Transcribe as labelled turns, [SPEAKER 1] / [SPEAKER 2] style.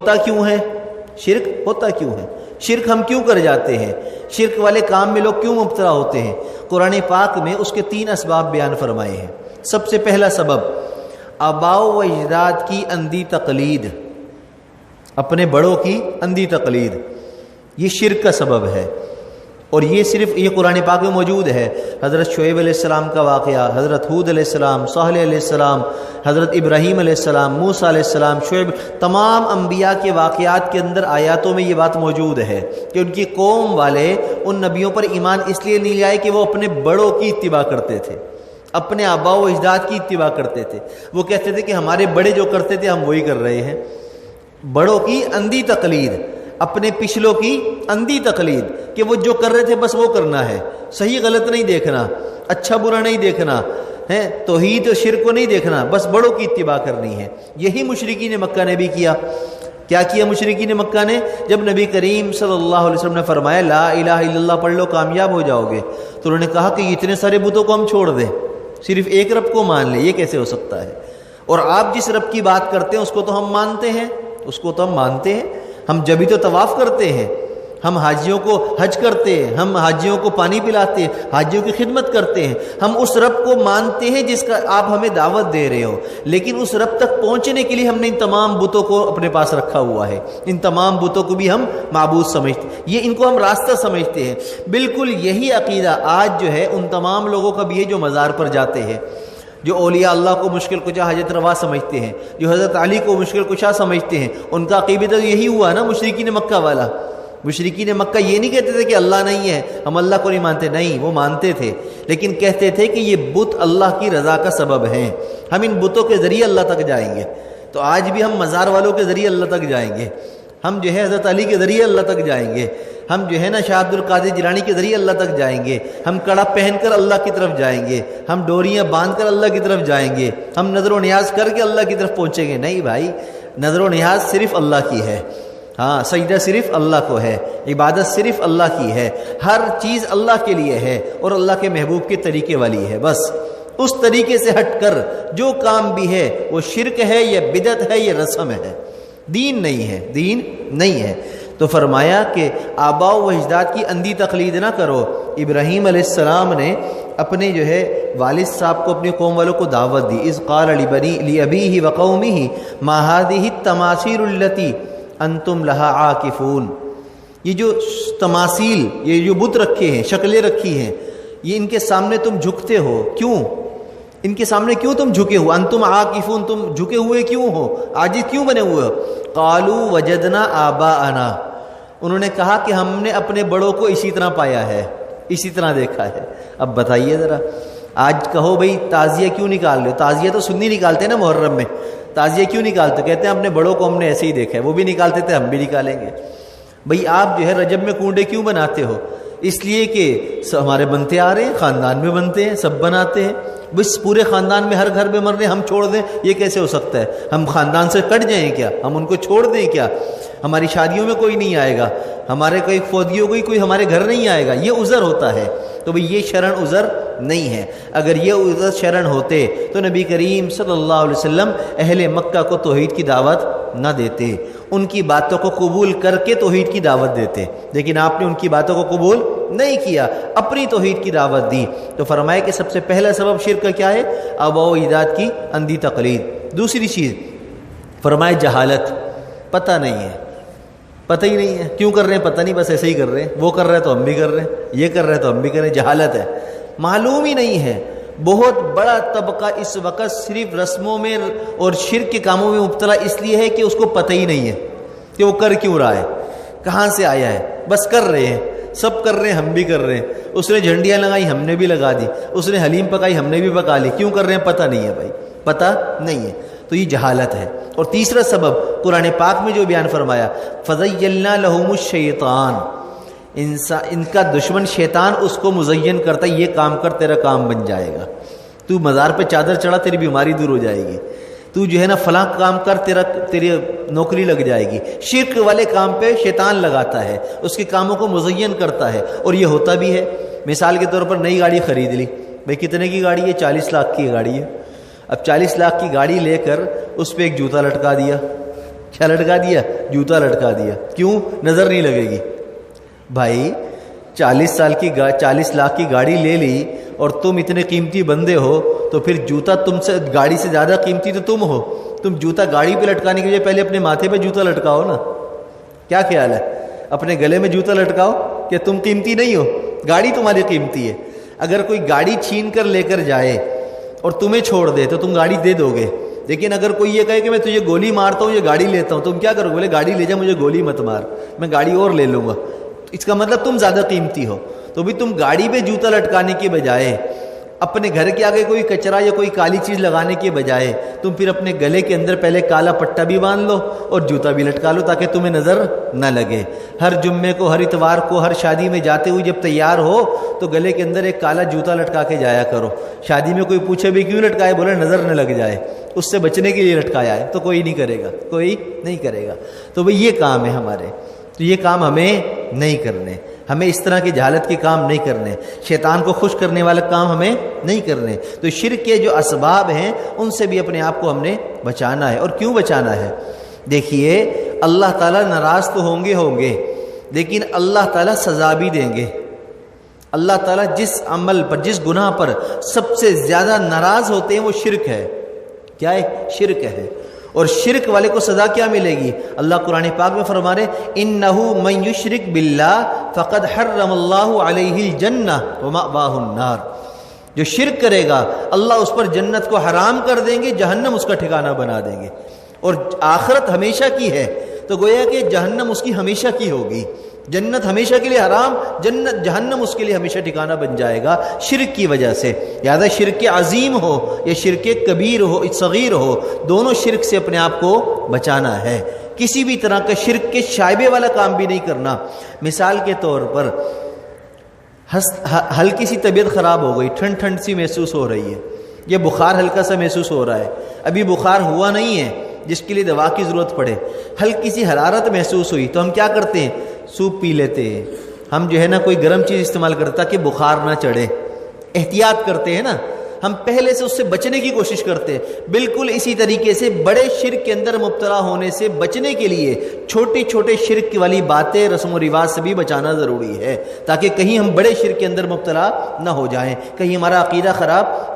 [SPEAKER 1] ہوتا کیوں ہے؟ شرک ہوتا کیوں ہے؟ شرک ہم کیوں کر جاتے ہیں؟ شرک والے کام میں لوگ کیوں مبتلا ہوتے ہیں؟ قرآن پاک میں اس کے 3 اسباب بیان فرمائے ہیں۔ سب سے پہلا سبب آباء و اجداد کی اندھی تقلید، اپنے بڑوں کی اندھی تقلید، یہ شرک کا سبب ہے۔ اور یہ صرف یہ قرآن پاک میں موجود ہے۔ حضرت شعیب علیہ السلام کا واقعہ، حضرت ہود علیہ السلام، صالح علیہ السلام، حضرت ابراہیم علیہ السلام، موسیٰ علیہ السلام، شعیب، تمام انبیاء کے واقعات کے اندر آیاتوں میں یہ بات موجود ہے کہ ان کی قوم والے ان نبیوں پر ایمان اس لیے نہیں لائے کہ وہ اپنے بڑوں کی اتباع کرتے تھے، اپنے آباء و اجداد کی اتباع کرتے تھے۔ وہ کہتے تھے کہ ہمارے بڑے جو کرتے تھے ہم وہی کر رہے ہیں۔ بڑوں کی اندھی تقلید، اپنے پچھلوں کی اندھی تقلید کہ وہ جو کر رہے تھے بس وہ کرنا ہے، صحیح غلط نہیں دیکھنا، اچھا برا نہیں دیکھنا ہے، توحید و شرک کو نہیں دیکھنا، بس بڑوں کی اتباع کرنی ہے۔ یہی مشرکین مکہ نے بھی کیا۔ کیا کیا مشرکین مکہ نے؟ جب نبی کریم صلی اللہ علیہ وسلم نے فرمایا لا الہ الا اللہ پڑھ لو کامیاب ہو جاؤ گے، تو انہوں نے کہا کہ اتنے سارے بتوں کو ہم چھوڑ دیں، صرف ایک رب کو مان لیں، یہ کیسے ہو سکتا ہے؟ اور آپ جس رب کی بات کرتے ہیں اس کو تو ہم مانتے ہیں، اس کو تو ہم مانتے ہیں، ہم جبھی تو طواف کرتے ہیں، ہم حاجیوں کو حج کرتے ہیں، ہم حاجیوں کو پانی پلاتے ہیں، حاجیوں کی خدمت کرتے ہیں، ہم اس رب کو مانتے ہیں جس کا آپ ہمیں دعوت دے رہے ہو، لیکن اس رب تک پہنچنے کے لیے ہم نے ان تمام بتوں کو اپنے پاس رکھا ہوا ہے، ان تمام بتوں کو بھی ہم معبود سمجھتے ہیں، یہ ان کو ہم راستہ سمجھتے ہیں۔ بالکل یہی عقیدہ آج جو ہے ان تمام لوگوں کا بھی ہے جو مزار پر جاتے ہیں، جو اولیاء اللہ کو مشکل کشا حاجت روا سمجھتے ہیں، جو حضرت علی کو مشکل کشا سمجھتے ہیں، ان کا عقیدہ تو یہی ہوا نا مشرکین مکہ والا۔ مشرکین مکہ یہ نہیں کہتے تھے کہ اللہ نہیں ہے، ہم اللہ کو نہیں مانتے، نہیں، وہ مانتے تھے، لیکن کہتے تھے کہ یہ بت اللہ کی رضا کا سبب ہیں، ہم ان بتوں کے ذریعے اللہ تک جائیں گے۔ تو آج بھی ہم مزار والوں کے ذریعے اللہ تک جائیں گے، ہم جو ہے حضرت علی کے ذریعے اللہ تک جائیں گے، ہم جو ہے نا شاہ عبد القادر جیلانی کے ذریعے اللہ تک جائیں گے، ہم کڑا پہن کر اللہ کی طرف جائیں گے، ہم ڈوریاں باندھ کر اللہ کی طرف جائیں گے، ہم نظر و نیاز کر کے اللہ کی طرف پہنچیں گے۔ نہیں بھائی، نظر و نیاز صرف اللہ کی ہے، ہاں، سجدہ صرف اللہ کو ہے، عبادت صرف اللہ کی ہے، ہر چیز اللہ کے لیے ہے اور اللہ کے محبوب کے طریقے والی ہے۔ بس اس طریقے سے ہٹ کر جو کام بھی ہے وہ شرک ہے یا بدعت ہے یا رسم ہے، دین نہیں ہے، دین نہیں ہے۔ تو فرمایا کہ آباء و اجداد کی اندھی تقلید نہ کرو۔ ابراہیم علیہ السلام نے اپنے جو ہے والد صاحب کو، اپنی قوم والوں کو دعوت دی، اذ قال لأبیہ وقومہ ما هذه التماثیل التي انتم لها عاکفون۔ یہ جو تماثیل، یہ جو بت رکھے ہیں، شکلیں رکھی ہیں، یہ ان کے سامنے تم جھکتے ہو، کیوں؟ ان کے سامنے کیوں تم جھکے ہو؟ انتم عاکفون، تم جھکے ہوئے کیوں ہو؟ عاجز کیوں بنے ہوئے ہو؟ قالوا وجدنا آباءنا، انہوں نے کہا کہ ہم نے اپنے بڑوں کو اسی طرح پایا ہے، اسی طرح دیکھا ہے۔ اب بتائیے ذرا، آج کہو بھئی تعزیہ کیوں نکال رہے ہو؟ تعزیہ تو سنی نکالتے ہیں نا محرم میں، تعزیہ کیوں نکالتے؟ کہتے ہیں اپنے بڑوں کو ہم نے ایسے ہی دیکھا ہے، وہ بھی نکالتے تھے ہم بھی نکالیں گے۔ بھئی آپ جو ہے رجب میں کنڈے کیوں بناتے ہو؟ اس لیے کہ ہمارے بنتے آ رہے ہیں، خاندان میں بنتے ہیں، سب بناتے ہیں، بس پورے خاندان میں ہر گھر میں مر رہے ہیں، ہم چھوڑ دیں؟ یہ کیسے ہو سکتا ہے؟ ہم خاندان سے کٹ جائیں کیا؟ ہم ان کو چھوڑ دیں کیا؟ ہماری شادیوں میں کوئی نہیں آئے گا، ہمارے کوئی فوجی ہو گئی، کوئی ہمارے گھر نہیں آئے گا، یہ عذر ہوتا ہے۔ تو بھئی یہ شرعن عذر نہیں ہے۔ اگر یہ عذر شرعن ہوتے تو نبی کریم صلی اللہ علیہ وسلم اہل مکہ کو توحید کی دعوت نہ دیتے، ان کی باتوں کو قبول کر کے توحید کی دعوت دیتے، لیکن آپ نے ان کی باتوں کو قبول نہیں کیا، اپنی توحید کی دعوت دی۔ تو فرمایا کہ سب سے پہلا سبب شرک کا کیا ہے؟ آباء و اجداد کی اندھی تقلید۔ دوسری چیز فرمایا جہالت، پتہ نہیں ہے، پتہ ہی نہیں ہے، کیوں کر رہے ہیں پتہ نہیں، بس ایسے ہی کر رہے ہیں، وہ کر رہے ہیں تو ہم بھی کر رہے ہیں، یہ کر رہے ہیں تو ہم بھی کر رہے ہیں، جہالت ہے، معلوم ہی نہیں ہے۔ بہت بڑا طبقہ اس وقت صرف رسموں میں اور شرک کے کاموں میں مبتلا اس لیے ہے کہ اس کو پتہ ہی نہیں ہے کہ وہ کر کیوں رہا ہے، کہاں سے آیا ہے، بس کر رہے ہیں، سب کر رہے ہیں، ہم بھی کر رہے ہیں، اس نے جھنڈیاں لگائی ہم نے بھی لگا دی، اس نے حلیم پکائی ہم نے بھی پکا لی، کیوں کر رہے ہیں؟ پتہ نہیں ہے بھائی، پتہ نہیں ہے۔ تو یہ جہالت ہے۔ اور تیسرا سبب قرآن پاک میں جو بیان فرمایا فَزَيَّلْنَا لَهُمُ الشَّيْطَانَ، ان کا دشمن شیطان اس کو مزین کرتا ہے، یہ کام کر تیرا کام بن جائے گا، تو مزار پہ چادر چڑھا تیری بیماری دور ہو جائے گی، تو جو ہے نا فلاں کام کر تیری نوکری لگ جائے گی۔ شرک والے کام پہ شیطان لگاتا ہے، اس کے کاموں کو مزین کرتا ہے، اور یہ ہوتا بھی ہے۔ مثال کے طور پر نئی گاڑی خرید لی، بھائی کتنے کی گاڑی ہے؟ 40 لاکھ کی گاڑی ہے۔ اب 40 لاکھ کی گاڑی لے کر اس پہ ایک جوتا لٹکا دیا، کیا لٹکا دیا؟ جوتا لٹکا دیا. کیوں؟ نظر نہیں لگے گی. بھائی 40 لاکھ کی گاڑی لے لی اور تم اتنے قیمتی بندے ہو تو پھر جوتا تم سے گاڑی سے زیادہ قیمتی تو تم ہو. تم جوتا گاڑی پہ لٹکانے کے لیے پہلے اپنے ماتھے پہ جوتا لٹکاؤ نا. کیا خیال ہے؟ اپنے گلے میں جوتا لٹکاؤ کہ تم قیمتی نہیں ہو، گاڑی تمہاری قیمتی ہے. اگر کوئی گاڑی چھین کر لے کر جائے اور تمہیں چھوڑ دے تو تم گاڑی دے دو گے. لیکن اگر کوئی یہ کہے کہ میں تجھے گولی مارتا ہوں، یہ گاڑی لیتا ہوں، تم کیا کرو گے؟ بولے گاڑی لے جا، مجھے گولی مت مار، میں گاڑی اور لے لوں گا. اس کا مطلب تم زیادہ قیمتی ہو. تو بھی تم گاڑی پہ جوتا لٹکانے کے بجائے اپنے گھر کے آگے کوئی کچرا یا کوئی کالی چیز لگانے کے بجائے تم پھر اپنے گلے کے اندر پہلے کالا پٹا بھی باندھ لو اور جوتا بھی لٹکا لو تاکہ تمہیں نظر نہ لگے. ہر جمعے کو، ہر اتوار کو، ہر شادی میں جاتے ہوئے جب تیار ہو تو گلے کے اندر ایک کالا جوتا لٹکا کے جایا کرو. شادی میں کوئی پوچھے بھی کیوں لٹکائے، بولے نظر نہ لگ جائے، اس سے بچنے کے لیے لٹکایا ہے. تو کوئی نہیں کرے گا، کوئی نہیں کرے گا. تو بھئی یہ کام ہے ہمارے، تو یہ کام ہمیں نہیں کرنے. ہمیں اس طرح کی جہالت کے کام نہیں کرنے، شیطان کو خوش کرنے والے کام ہمیں نہیں کرنے. تو شرک کے جو اسباب ہیں ان سے بھی اپنے آپ کو ہم نے بچانا ہے. اور کیوں بچانا ہے؟ دیکھیے اللہ تعالیٰ ناراض تو ہوں گے لیکن اللہ تعالیٰ سزا بھی دیں گے. اللہ تعالیٰ جس عمل پر، جس گناہ پر سب سے زیادہ ناراض ہوتے ہیں وہ شرک ہے. کیا ہے؟ شرک ہے. اور شرک والے کو سزا کیا ملے گی؟ اللہ قرآن پاک میں فرما رہے انہ من یشرک باللہ فقد حرم اللہ علیہ الجنہ ومأواہ النار. جو شرک کرے گا اللہ اس پر جنت کو حرام کر دیں گے، جہنم اس کا ٹھکانہ بنا دیں گے. اور آخرت ہمیشہ کی ہے تو گویا کہ جہنم اس کی ہمیشہ کی ہوگی. جنت ہمیشہ کے لیے حرام، جہنم اس کے لیے ہمیشہ ٹھکانہ بن جائے گا شرک کی وجہ سے. لہٰذا شرک عظیم ہو یا شرک کبیر ہو، صغیر ہو، دونوں شرک سے اپنے آپ کو بچانا ہے. کسی بھی طرح کا شرک کے شائبے والا کام بھی نہیں کرنا. مثال کے طور پر ہلکی سی طبیعت خراب ہو گئی، ٹھنڈ سی محسوس ہو رہی ہے، یہ بخار ہلکا سا محسوس ہو رہا ہے، ابھی بخار ہوا نہیں ہے جس کے لیے دوا کی ضرورت پڑے، ہلکی سی حرارت محسوس ہوئی تو ہم کیا کرتے ہیں؟ سوپ پی لیتے ہیں. ہم جو ہے نا کوئی گرم چیز استعمال کرتے تاکہ بخار نہ چڑھے، احتیاط کرتے ہیں نا، ہم پہلے سے اس سے بچنے کی کوشش کرتے ہیں. بالکل اسی طریقے سے بڑے شرک کے اندر مبتلا ہونے سے بچنے کے لیے چھوٹے چھوٹے شرک والی باتیں، رسم و رواج سے بھی بچانا ضروری ہے تاکہ کہیں ہم بڑے شرک کے اندر مبتلا نہ ہو جائیں، کہیں ہمارا عقیدہ خراب